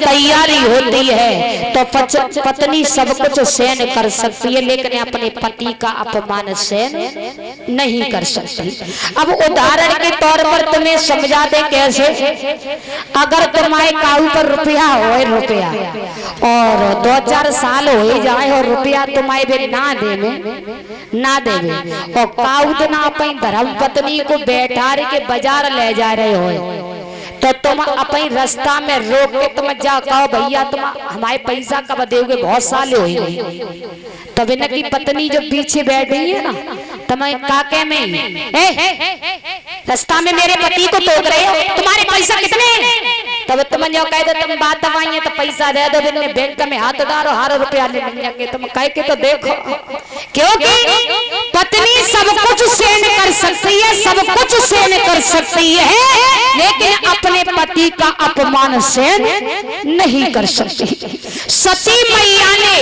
तैयारी होती है तो पत्नी सब कुछ सहन कर सकती है, लेकिन अपने पति का अपमान सहन नहीं कर सकती। अब उदाहरण के तौर पर तुम्हें समझा दे कैसे। अगर तुम्हारे काऊ पर रुपया हो और 2-4 साल हो जाए और रुपया तुम्हारे भी ना देवे और काऊ ना अपनी धर्म पत्नी को बैठा के बाजार ले जा रहे हो तो तुम अपनी रास्ता में रोक के तुम जाओ कहो भैया तुम हमारे पैसा कब दोगे, बहुत साल हो गए। तब इनकी पत्नी जो पीछे बैठी है ना तुम्हारे काके में रास्ता में मेरे पति को टोक रहे हो, तुम्हारे पैसा कितने? तब तुम जो कह दो तुम बात आई है तो पैसा दे दो, बिन बैंक में हाथ डालो हारो रुपया ले लेंगे। तुम कह के तो देखो, क्योंकि पत्नी सब कुछ सहन कर सकती है, सब कुछ सहन कर सकती है, लेकिन अपने पति का अपमान सहन नहीं कर सकती। सती मैया ने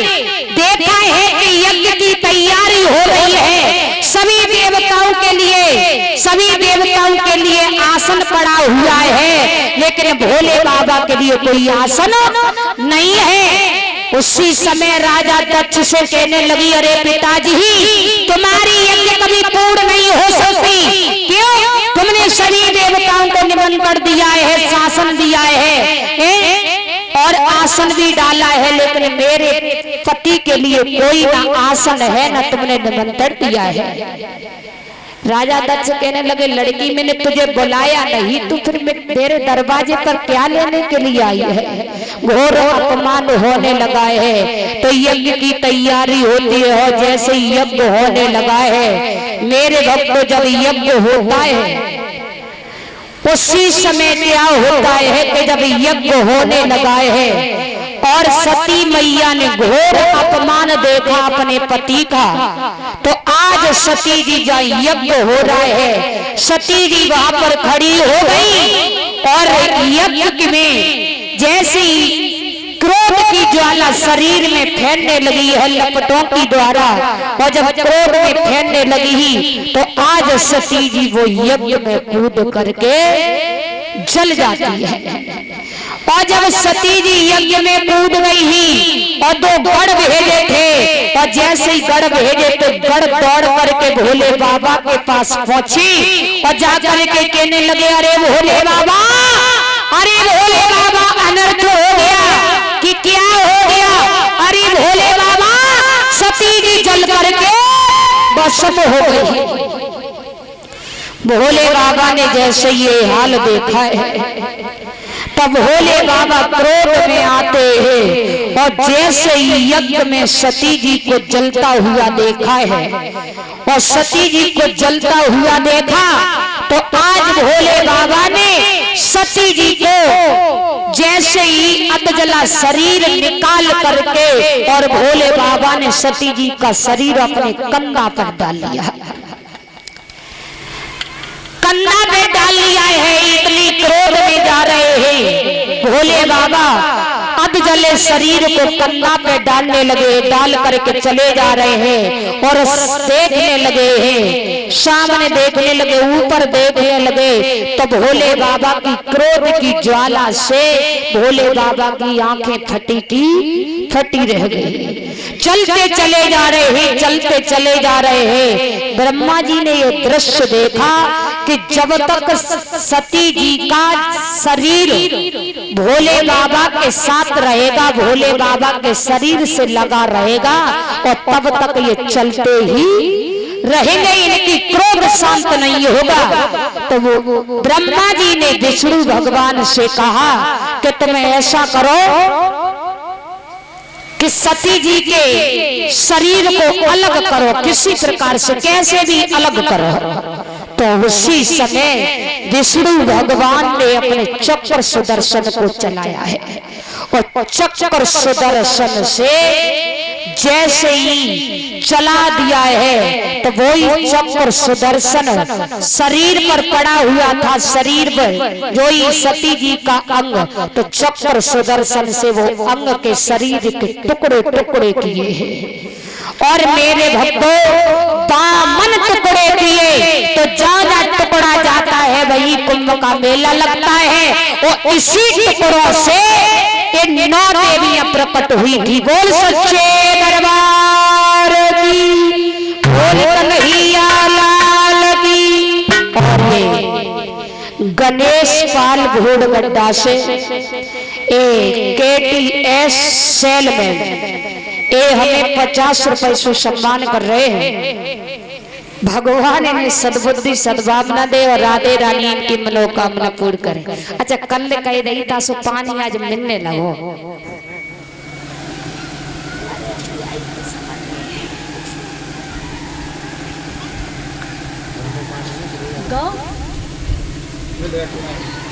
देखा है कि यज्ञ की तैयारी हो रही है, सभी देवताओं के लिए आसन पड़ा हुआ है, लेकिन भोले बाबा के लिए कोई आसन नहीं है। उसी समय राजा दक्ष से कहने लगी, अरे पिताजी तुम्हारी यज्ञ कभी पूर्ण नहीं हो सकती। क्यों? तुमने सभी देवताओं को निमंत्रण दिया है, शासन दिया है और आसन भी डाला है, लेकिन मेरे पति के लिए कोई ना आसन है ना तुमने निमंत्रण दिया है। राजा दक्ष कहने लगे, लड़की मैंने तुझे बुलाया नहीं, तू फिर मेरे दरवाजे पर क्या लेने के लिए आई है? घोर अपमान होने लगा है। तो यज्ञ की तैयारी होती है और जैसे यज्ञ होने लगा है, मेरे भक्तों जब यज्ञ होता है उसी समय क्या होता है कि जब यज्ञ होने लगा है और सती मैया ने घोर अपमान देखा अपने पति का, तो आज सती जी जहाँ यज्ञ हो रहा है, सती जी वहां पर खड़ी हो गई और यज्ञ में जैसे क्रोध की ज्वाला शरीर में फैलने लगी है लपटों की द्वारा, और जब क्रोध में फैलने लगी ही तो आज सती जी वो यज्ञ में कूद करके जल जाती है। और जब सती जी यज्ञ में कूद गई ही और 2 गढ़ भेजे थे, और जैसे ही गढ़ भेजे तो गढ़ दौड़ करके भोले बाबा के पास पहुंची और जाकर के कहने लगे, अरे भोले बाबा, अरे भोले बाबा, अनर्थ हो गया कि क्या हो गया? अरे भोले बाबा, सती जी जल करके भस्म हो गई। भोले बाबा ने जैसे ये हाल देखा है तब भोले बाबा क्रोध में आते हैं और जैसे ही यज्ञ में सती जी को जलता हुआ देखा है और सती जी को जलता हुआ देखा, तो आज भोले बाबा ने सती जी को जैसे ही अधजला शरीर निकाल करके और भोले बाबा ने सती जी का शरीर अपने कंधा पर डाल लिया, कंधा पे डाल लिया है। इतनी क्रोध में जा रहे हैं भोले बाबा, अधजले शरीर को कंधा पे डालने लगे, डाल करके चले जा रहे हैं और देखने लगे हैं, सामने देखने लगे, ऊपर देखने लगे, तो भोले बाबा की क्रोध की ज्वाला से भोले बाबा की आंखें फटी रह गई। चलते चले जा रहे हैं, चलते चले जा रहे हैं। ब्रह्मा जी ने ये दृश्य देखा कि जब तक सती जी का शरीर भोले बाबा के साथ रहेगा, भोले बाबा के शरीर से लगा रहेगा, और तब तक ये चलते ही रहेंगे, इनकी क्रोध शांत नहीं होगा। तो वो ब्रह्मा जी ने विष्णु भगवान से कहा कि तुम ऐसा करो कि सती जी के शरीर को अलग करो, किसी प्रकार से कैसे भी अलग करो। तो उसी समय विष्णु भगवान ने अपने चक्र सुदर्शन को चलाया है और चक्र सुदर्शन से जैसे ही चला दिया है तो वही चक्र सुदर्शन शरीर पर पड़ा हुआ था, शरीर पर जो ही सती जी का अंग, तो चक्र सुदर्शन से वो अंग के शरीर के टुकड़े टुकड़े किए हैं। और मेरे भक्तों, बामन टुकड़े किए तो ज्यादा टुकड़ा जाता है, वही कुंभ का मेला लगता है, और इसी टुकड़ों से ये 9 देवियां प्रकट हुई थी। बोल सच्चे दरबार की, बोल कन्हैया लाल की। और ये गणेश पाल घोड़गड्डा से KTS सेल में ये हमें 50 रुपए से सम्मान कर रहे हैं। भगवान इन्हें सद्बुद्धि सद्भावना दे और राधे रानी इनकी मनोकामना पूर्ण करे। अच्छा कल कह रही था सो पानी आज मिलने लगो।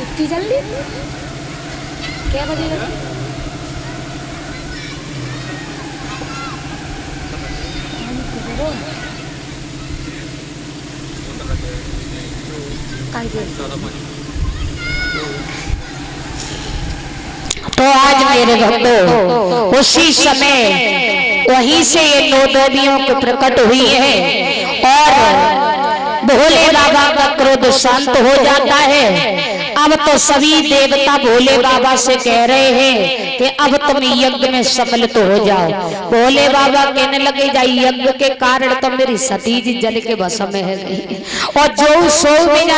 इतनी जल्दी क्या बजेगा? तो आज मेरे भक्तों उसी समय वहीं से ये 9 देवियों को प्रकट हुई है और भोले बाबा का क्रोध शांत हो जाता है। अब तो सभी देवता भोले बाबा से कह रहे हैं कि अब तुम यज्ञ में सम्मिलित हो जाओ। भोले बाबा कहने लगे जाए यज्ञ के कारण तो मेरी सती जी जल के भस्म में है गई और जो सो मेरा